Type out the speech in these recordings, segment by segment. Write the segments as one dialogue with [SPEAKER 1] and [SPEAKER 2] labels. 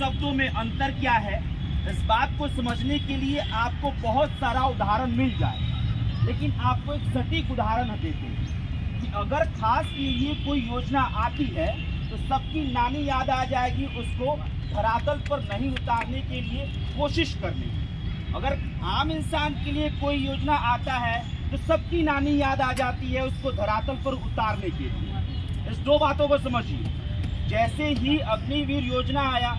[SPEAKER 1] शब्दों में अंतर क्या है, इस बात को समझने के लिए आपको बहुत सारा उदाहरण मिल जाए, लेकिन आपको एक सटीक उदाहरण देते हैं कि अगर खास के लिए कोई योजना आती है तो सबकी नानी याद आ जाएगी, उसको धरातल पर नहीं उतारने के लिए कोशिश करनी। अगर आम इंसान के लिए कोई योजना आता है तो सबकी नानी याद आ जाती है, उसको धरातल पर उतारने के लिए। इस दो बातों को समझिए। जैसे ही अग्निवीर योजना आया,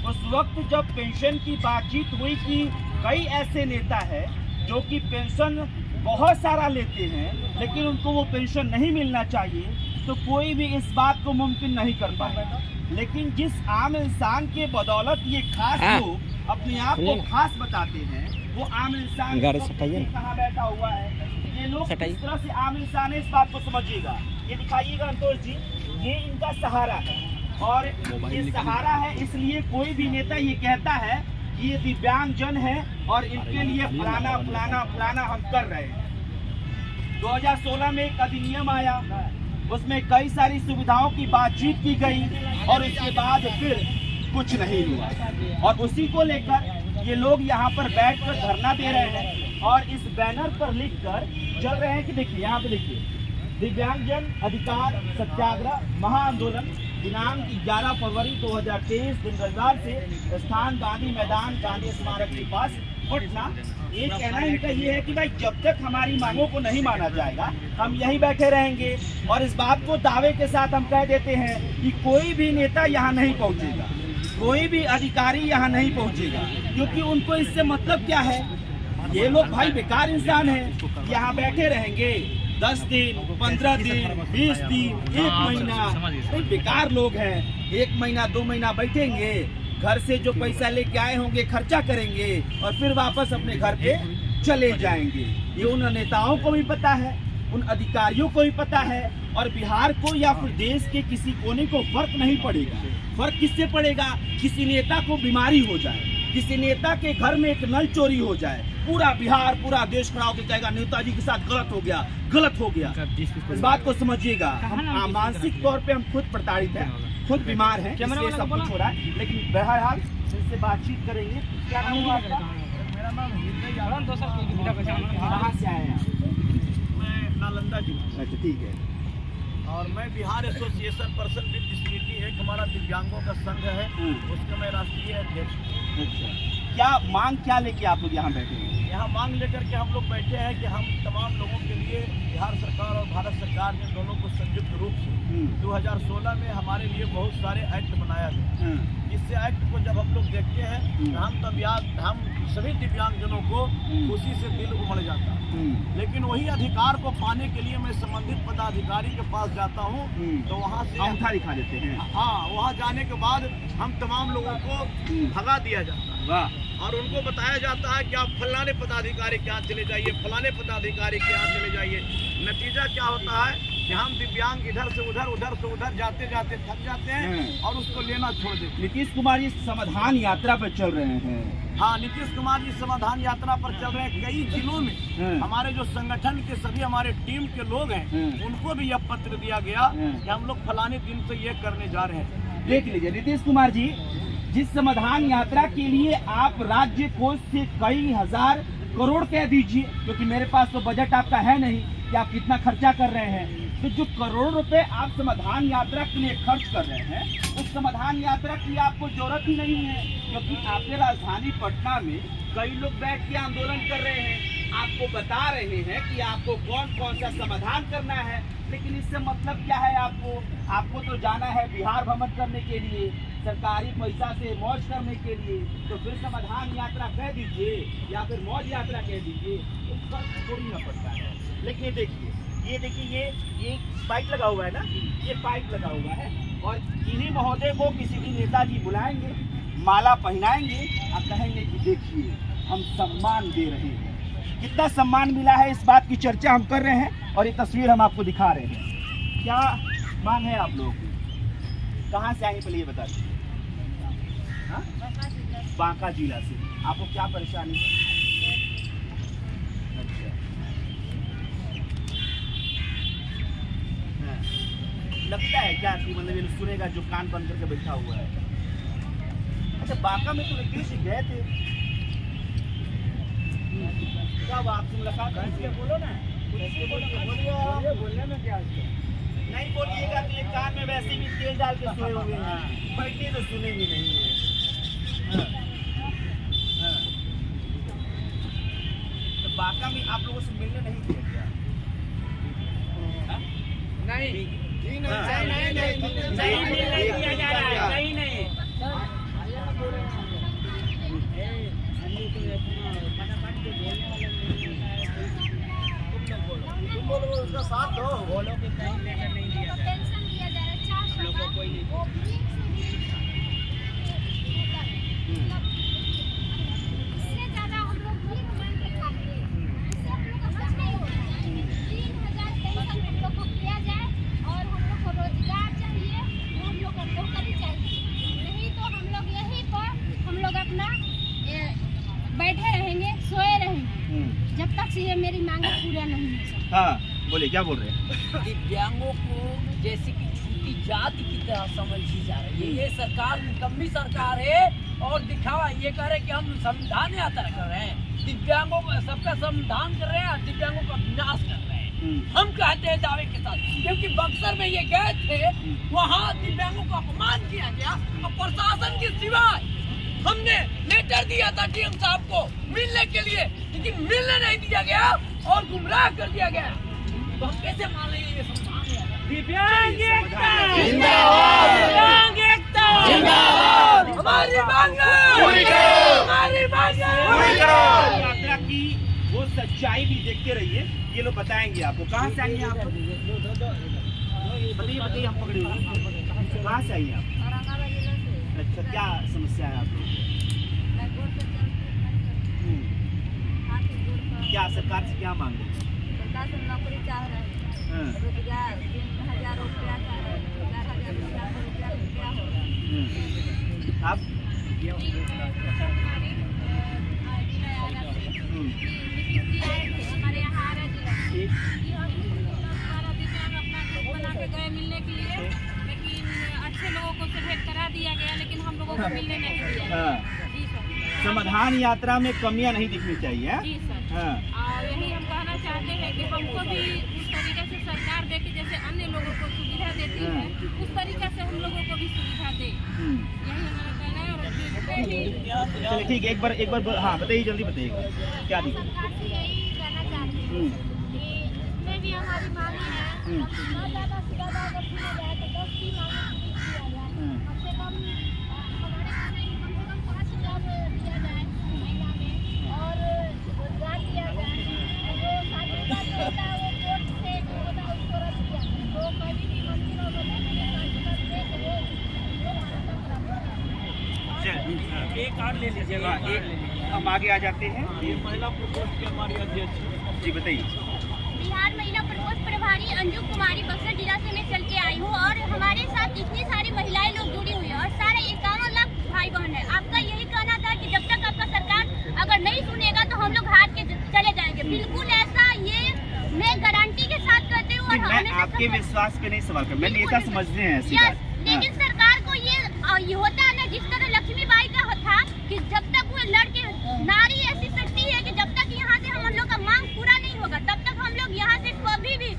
[SPEAKER 1] उस वक्त जब पेंशन की बातचीत हुई कि कई ऐसे नेता हैं जो कि पेंशन बहुत सारा लेते हैं लेकिन उनको वो पेंशन नहीं मिलना चाहिए, तो कोई भी इस बात को मुमकिन नहीं कर पाएगा। लेकिन जिस आम इंसान के बदौलत ये खास लोग अपने आप को खास बताते हैं, वो आम इंसान कहाँ बैठा हुआ है, ये लोग किस तरह से आम इंसान है, इस बात को समझिएगा। ये दिखाइएगा संतोष जी, ये इनका सहारा है और ये सहारा है, इसलिए कोई भी नेता ये कहता है कि ये दिव्यांग जन है और इनके लिए फलाना फलाना फलाना हम कर रहे हैं। 2016 में एक अधिनियम आया, उसमें कई सारी सुविधाओं की बातचीत की गई और उसके बाद फिर कुछ नहीं हुआ, और उसी को लेकर ये लोग यहाँ पर बैठकर धरना दे रहे हैं और इस बैनर पर लिखकर चल रहे हैं कि देखिए यहाँ पे देखिए, दिव्यांगजन अधिकार सत्याग्रह महाआंदोलन दिनांक 11 फरवरी 2023 दिन रविवार से स्थान गांधी मैदान गांधी स्मारक के पास पटना। ये कहना इनका ये है कि भाई जब तक हमारी मांगों को नहीं माना जाएगा हम यहीं बैठे रहेंगे, और इस बात को दावे के साथ हम कह देते हैं कि कोई भी नेता यहाँ नहीं पहुँचेगा, कोई भी अधिकारी यहाँ नहीं पहुँचेगा, क्योंकि उनको इससे मतलब क्या है, ये लोग भाई बेकार इंसान हैं, यहाँ बैठे रहेंगे 10 दिन 15 दिन 20 दिन 1 महीना, बेकार लोग हैं। 1 महीना 2 महीना बैठेंगे, घर से जो पैसा लेके आए होंगे खर्चा करेंगे और फिर वापस अपने घर पे चले जाएंगे। ये उन नेताओं को भी पता है, उन अधिकारियों को भी पता है, और बिहार को या फिर देश के किसी कोने को फर्क नहीं पड़ेगा। फर्क किससे पड़ेगा? किसी नेता को बीमारी हो जाए, किसी नेता के घर में एक नल चोरी हो जाए, पूरा बिहार पूरा देश खड़ा होकर कहेगा नेताजी के साथ गलत हो गया, गलत हो गया। इस बात को समझिएगा। हम मानसिक तौर पे हम खुद प्रताड़ित हैं, खुद बीमार हैं, इसलिए सब कुछ हो रहा है, लेकिन बहरहाल इनसे बातचीत करेंगे। क्या नाम हुआ आपका? मेरा नाम कहाँ से आए हैं?
[SPEAKER 2] मैं नालंदा जिला।
[SPEAKER 1] अच्छा ठीक है।
[SPEAKER 2] और मैं Bihar association person with disability, एक हमारा दिव्यांगों का संघ है, उसका मैं राष्ट्रीय अध्यक्ष हूँ।
[SPEAKER 1] अच्छा, क्या मांग क्या लेके आप लोग यहाँ बैठे हैं?
[SPEAKER 2] यहाँ मांग लेकर के हम लोग बैठे हैं कि हम तमाम लोगों के लिए बिहार सरकार और भारत सरकार ने दोनों को संयुक्त रूप से 2016 में हमारे लिए बहुत सारे एक्ट बनाया गया। इससे एक्ट को जब हम लोग देखते हैं तो हम सभी दिव्यांगजनों को खुशी से दिल उमड़ जाता है। लेकिन वही अधिकार को पाने के लिए मैं संबंधित पदाधिकारी के पास जाता हूँ तो वहाँ से
[SPEAKER 1] अंगूठा दिखा देते हैं।
[SPEAKER 2] हाँ, वहाँ जाने के बाद हम तमाम लोगों को भगा दिया जाता है।
[SPEAKER 1] वाह।
[SPEAKER 2] और उनको बताया जाता है कि आप फलाने पदाधिकारी के यहाँ चले जाइए, फलाने पदाधिकारी के यहाँ चले जाइए। नतीजा क्या होता है कि हम दिव्यांग इधर से उधर जाते जाते थक जाते हैं और उसको लेना छोड़ देते हैं।
[SPEAKER 1] नीतीश कुमार जी समाधान यात्रा पर चल रहे हैं।
[SPEAKER 2] हाँ, नीतीश कुमार जी समाधान यात्रा पर चल रहे हैं। कई जिलों में हमारे जो संगठन के सभी हमारे टीम के लोग हैं उनको भी यह पत्र दिया गया कि हम लोग फलाने दिन से ये करने जा रहे हैं।
[SPEAKER 1] देख लीजिए नीतीश कुमार जी, जिस समाधान यात्रा के लिए आप राज्य कोष से कई हजार करोड़ कह दीजिए, क्योंकि मेरे पास तो बजट आपका है नहीं कि आप कितना खर्चा कर रहे हैं, तो जो करोड़ रुपए आप समाधान यात्रा के लिए खर्च कर रहे हैं, उस समाधान यात्रा की आपको जरूरत ही नहीं है, क्योंकि आपके राजधानी पटना में कई लोग बैठ के आंदोलन कर रहे हैं, आपको बता रहे हैं कि आपको कौन कौन सा समाधान करना है। लेकिन इससे मतलब क्या है? आपको तो जाना है बिहार भ्रमण करने के लिए, सरकारी पैसा से मौज करने के लिए, तो फिर समाधान यात्रा कह दीजिए या फिर मौज यात्रा कह दीजिए, तो फर्क थोड़ी ना पड़ता है। लेकिन ये देखिए ये पाइप लगा हुआ है ना, ये पाइप लगा हुआ है, और इन्हीं महोदय को किसी भी नेताजी बुलाएंगे, माला पहनाएंगे और कहेंगे कि देखिए हम सम्मान दे रहे हैं। कितना सम्मान मिला है इस बात की चर्चा हम कर रहे हैं और ये तस्वीर हम आपको दिखा रहे हैं। क्या मांग है आप लोगों की? कहाँ से आएंगे पहले ये बता दीजिए। बांका जिला से। आपको क्या परेशानी है? अच्छा, लगता है क्या कि मतलब ये सुनेगा जो कान बंद करके बैठा हुआ है? अच्छा, बांका में तो नीतीश जी गए थे, कब आपसे मुलाकात हुई? बोलो ना, बोलने में क्या नहीं बोलिएगा तो ये कान में वैसे भी तेल डाल के सोए हुए हैं, बैठे तो सुनेंगे नहीं है। तो बांका में आप लोगों से मिलने नहीं दिया क्या? नहीं तुम बोलो उसका साथ दो, बोलो कि कहीं लेकर नहीं दिया जाए,
[SPEAKER 3] पेंशन दिया जा रहा है 4
[SPEAKER 1] लोगों को कोई नहीं।
[SPEAKER 3] वो इससे ज्यादा हम लोग भीख मांग के खाते हैं, इससे हम लोग का कुछ नहीं होता है। 3000 पेंशन हम लोग को दिया जाए और हम लोग को रोजगार चाहिए, हम लोग को नौकरी चाहिए, नहीं तो हम लोग यहीं पर हम लोग अपना बैठे रहेंगे, सोए रहेंगे जब तक से ये मेरी मांगे पूरा नहीं हो सकती।
[SPEAKER 1] हाँ बोलिए, क्या बोल रहे हैं?
[SPEAKER 4] दिव्यांगों को जैसे कि छूटी जाति की तरह समझी जा रही है। ये सरकार निकम्मी सरकार है और दिखावा ये कह रहे कि हम संविधान यात्रा कर रहे हैं, दिव्यांगों को सबका संविधान कर रहे हैं और दिव्यांगों का विनाश कर रहे हैं। हम कहते हैं दावे के साथ, क्योंकि बक्सर में ये गए थे, वहाँ दिव्यांगों का अपमान किया गया और प्रशासन की सिवाय हमने लेटर दिया था डीएम साहब को मिलने के लिए, लेकिन मिलने नहीं दिया गया और गुमराह कर दिया गया। तो हम कैसे मान लेंगे ये संविधान है?
[SPEAKER 1] दिव्यांग एकता
[SPEAKER 4] जिंदाबाद! दिव्यांग एकता जिंदाबाद! हमारी मांगे पूरी करो! हमारी मांगे पूरी करो!
[SPEAKER 1] यात्रा की वो सच्चाई भी देखते रहिए, ये लोग बताएंगे आपको। कहाँ से आएंगे आप? बताइए बताइए, हम पकड़े हुए कहाँ से आइए आप? अच्छा, क्या समस्या है आप लोगों को? क्या सरकार से क्या मांग रहे हैं?
[SPEAKER 3] सरकार से नौकरी चाह रहे हैं, रोजगार 3000 रुपया चाह रहे हैं, 4000 रुपया क्या होगा?
[SPEAKER 1] आप
[SPEAKER 3] हमारे यहाँ आ रहे
[SPEAKER 1] ठीक।
[SPEAKER 3] बना के गए मिलने के लिए, लेकिन अच्छे लोगों को भेंट करा दिया गया, लेकिन हम लोगों को मिलने नहीं दिया।
[SPEAKER 1] हाँ,
[SPEAKER 3] जी सर,
[SPEAKER 1] समाधान यात्रा में कमियां नहीं दिखनी चाहिए।
[SPEAKER 3] जी सर।
[SPEAKER 1] हाँ,
[SPEAKER 3] और यही हम कहना चाहते हैं कि हमको भी उस तरीके से सरकार दे कि जैसे अन्य लोगों को सुविधा देती है, उस तरीके से हम लोगों को भी सुविधा दे, यही हमारा कहना है। और
[SPEAKER 1] चलिए ठीक है, एक बार हाँ बताइए, जल्दी बताइए क्या दिक्कत?
[SPEAKER 3] सरकार से यही कहना चाहते हैं कि इसमें भी हमारी मांगे हैं, ज़्यादा से ज़्यादा अगर सुना जाए तो 10 की मांगे पूरी किया जाए, कम से कम हमारे खाने में कम से कम 5000 दिया जाए महीना में, और रोजगार दिया जाए, और जो शादी का जो होता है वो कोर्ट से जो होता है उसको रद्द किया जाए, तो कभी भी मंदिर और शादी का देख वो
[SPEAKER 1] एक कार्ड ले लीजिएगा, हम आगे आ जाते हैं।
[SPEAKER 2] ये महिला प्रकोष्ठ की हमारी अध्यक्ष
[SPEAKER 1] जी बताइए।
[SPEAKER 3] बिहार महिला प्रकोष्ठ प्रभारी अंजू कुमारी बक्सर जिला से मैं चल के आई हूँ, और हमारे साथ इतनी सारी महिलाएं लोग जुड़ी हुई है और सारे 51 लाख भाई बहन है। आपका यही कहना था कि जब तक आपका सरकार अगर नहीं सुनेगा तो हम लोग हार के चले जाएंगे। बिल्कुल ऐसा ये मैं गारंटी के साथ कहती हूँ।
[SPEAKER 1] मैं आपके विश्वास पे नहीं सवाल कर, मैं नेता समझते हैं ऐसी बात।
[SPEAKER 3] लेकिन सरकार को ये होता है ना, जिस तरह लक्ष्मीबाई का था कि जब तक वो लड़के, नारी ऐसी शक्ति है कि जब तक यहाँ से हम लोग का मांग पूरा नहीं होगा तब तक हम लोग यहाँ से कभी भी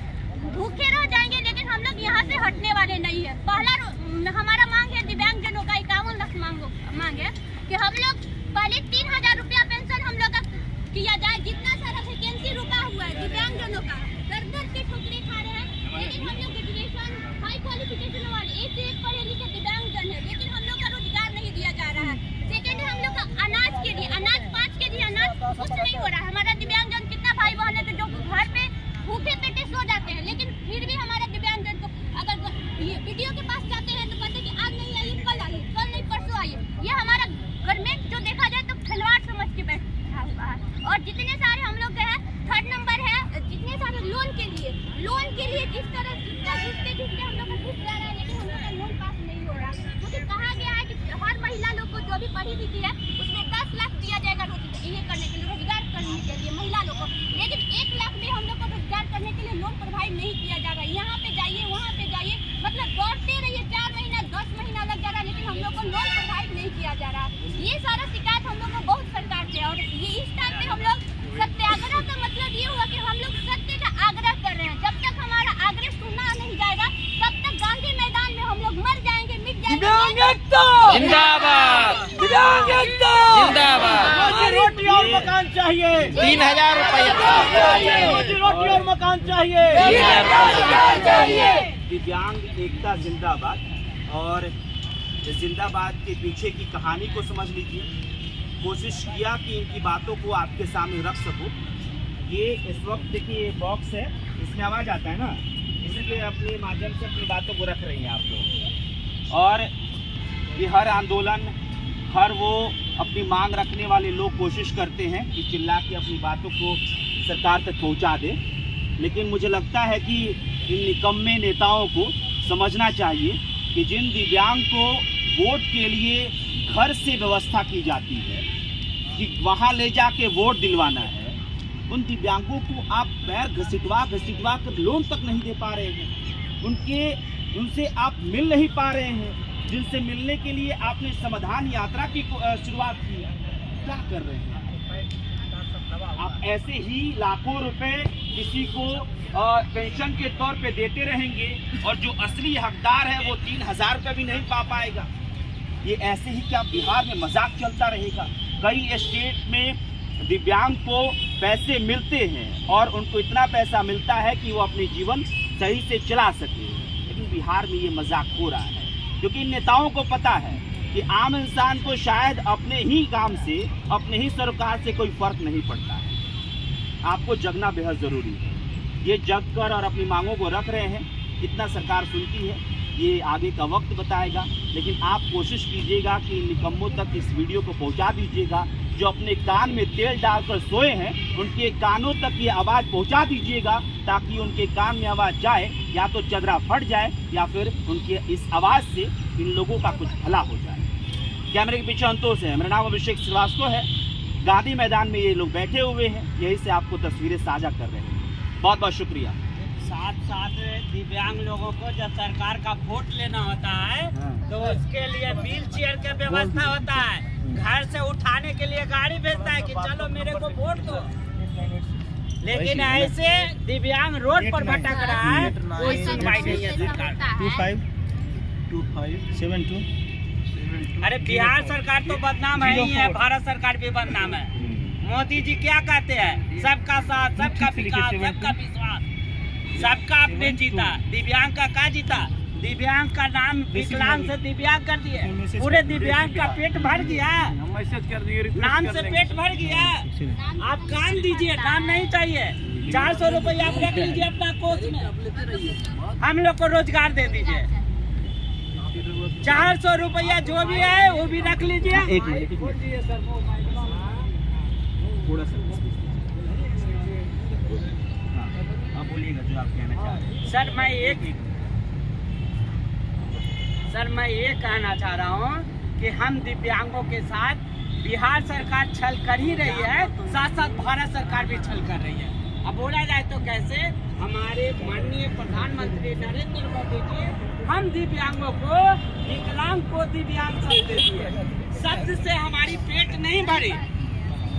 [SPEAKER 3] भूखे रह जाएंगे, लेकिन हम लोग यहाँ से हटने वाले नहीं है। पहला हमारा मांग है दिव्यांगजनों का 51 लाख मांग है कि हम लोग पहले 3000 रुपया पेंशन हम लोग का किया जाए। जितना सारा वैकेंसी रुका हुआ है दिव्यांगजनों का, दर दर के ठोकरे खा रहे हैं, लेकिन हम लोग ग्रेजुएशन हाई क्वालिफिकेशन वाले 1 से 1 पढ़े लिखे दिव्यांगजन है, लेकिन हम लोग का रोजगार नहीं दिया जा रहा है। सेकेंड है हम लोग का अनाज के लिए, अनाज 5 kg
[SPEAKER 2] रोजी रोटी और मकान चाहिए,
[SPEAKER 5] 3000 रुपये।
[SPEAKER 2] रोजी रोटी और मकान चाहिए।
[SPEAKER 1] दिव्यांग एकता जिंदाबाद। और इस जिंदाबाद के पीछे की कहानी को समझ लीजिए। कोशिश किया कि इनकी बातों को आपके सामने रख सकूं। ये इस वक्त देखिए ये बॉक्स है, इसमें आवाज़ आता है ना, इसलिए अपने माध्यम से अपनी बातों को रख रही हैं आप लोग। और ये हर आंदोलन, हर वो अपनी मांग रखने वाले लोग कोशिश करते हैं कि चिल्ला के अपनी बातों को सरकार तक पहुंचा दे। लेकिन मुझे लगता है कि इन निकम्मे नेताओं को समझना चाहिए कि जिन दिव्यांग को वोट के लिए घर से व्यवस्था की जाती है कि वहाँ ले जाके वोट दिलवाना है, उन दिव्यांगों को आप पैर घसीटवा कर लोन तक नहीं दे पा रहे हैं। उनसे आप मिल नहीं पा रहे हैं, जिनसे मिलने के लिए आपने समाधान यात्रा की शुरुआत की। क्या कर रहे हैं आप? ऐसे ही लाखों रुपए किसी को पेंशन के तौर पे देते रहेंगे और जो असली हकदार है वो 3000 रुपये भी नहीं पा पाएगा। ये ऐसे ही क्या बिहार में मजाक चलता रहेगा? कई स्टेट में दिव्यांग को पैसे मिलते हैं और उनको इतना पैसा मिलता है कि वो अपने जीवन सही से चला सके, लेकिन बिहार में ये मजाक हो रहा है क्योंकि इन नेताओं को पता है कि आम इंसान को शायद अपने ही काम से, अपने ही सरकार से कोई फर्क नहीं पड़ता है। आपको जगना बेहद ज़रूरी है। ये जग कर और अपनी मांगों को रख रहे हैं। कितना सरकार सुनती है ये आगे का वक्त बताएगा, लेकिन आप कोशिश कीजिएगा कि निकम्मों तक इस वीडियो को पहुंचा दीजिएगा। जो अपने कान में तेल डालकर सोए हैं उनके कानों तक ये आवाज़ पहुंचा दीजिएगा ताकि उनके कान में आवाज़ जाए, या तो चदरा फट जाए या फिर उनके इस आवाज़ से इन लोगों का कुछ भला हो जाए। कैमरे के पीछे संतोष है, मेरा नाम अभिषेक श्रीवास्तव है। गांधी मैदान में ये लोग बैठे हुए हैं, यही से आपको तस्वीरें साझा कर रहे हैं। बहुत बहुत शुक्रिया।
[SPEAKER 6] साथ दिव्यांग लोगों को जब सरकार का वोट लेना होता है तो उसके लिए व्हील चेयर की व्यवस्था होता है। घर से उठाने के लिए गाड़ी भेजता है कि चलो मेरे को वोट दो, लेकिन ऐसे दिव्यांग रोड पर भटक रहा है, कोई सुनवाई नहीं है सरकार।
[SPEAKER 5] 2572
[SPEAKER 6] अरे बिहार सरकार तो बदनाम है ही है, भारत सरकार भी बदनाम है। मोदी जी क्या कहते हैं? सबका साथ, सबका विकास, सबका विश्वास, सबका आपने जीता। दिव्यांग का क्या जीता? दिव्यांग का नाम विकलांग से दिव्यांग कर दिए। पूरे दिव्यांग का पेट भर गया,
[SPEAKER 2] मैसेज कर दिए,
[SPEAKER 6] नाम से पेट भर गया। आप काम दीजिए, काम नहीं चाहिए। 400 रुपये आप रख लीजिए अपना कोष में, हम लोग को रोजगार दे दीजिए। 400 रुपया जो भी है वो भी रख लीजिए।
[SPEAKER 1] थोड़ा सा आप बोलिएगा जो आप कहना चाह रहे हैं।
[SPEAKER 6] सर मैं ये कहना चाह रहा हूँ कि हम दिव्यांगों के साथ बिहार सरकार छल कर ही रही है, साथ साथ भारत सरकार भी छल कर रही है। अब बोला जाए तो कैसे? हमारे माननीय प्रधानमंत्री नरेंद्र मोदी जी हम दिव्यांगों को, विकलांग को दिव्यांग शब्द दे दिए। शब्द से हमारी पेट नहीं भरी,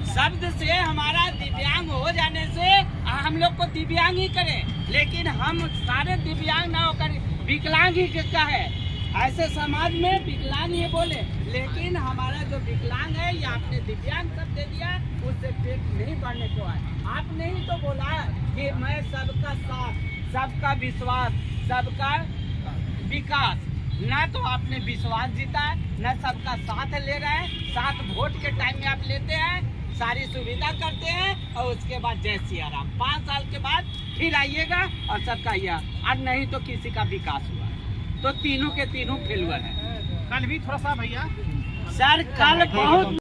[SPEAKER 6] शब्द से हमारा दिव्यांग हो जाने से हम लोग को दिव्यांग ही करें, लेकिन हम सारे दिव्यांग ना होकर विकलांग ही क्या है। ऐसे समाज में विकलांग ये बोले, लेकिन हमारा जो विकलांग है ये आपने दिव्यांग शब्द दे दिया, उससे पेट नहीं बढ़ने को है। आपने ही तो बोला कि मैं सबका साथ, सबका विश्वास, सबका विकास। न तो आपने विश्वास जीता है, न सबका साथ ले रहे हैं। साथ वोट के टाइम में आप लेते हैं, सारी सुविधा करते हैं और उसके बाद जय सिया राम। 5 साल के बाद फिर आइएगा और सबका यह, और नहीं तो किसी का विकास हुआ, तो तीनों के तीनों फेलुअर है।
[SPEAKER 1] कल भी थोड़ा सा भैया
[SPEAKER 6] सर कल बहुत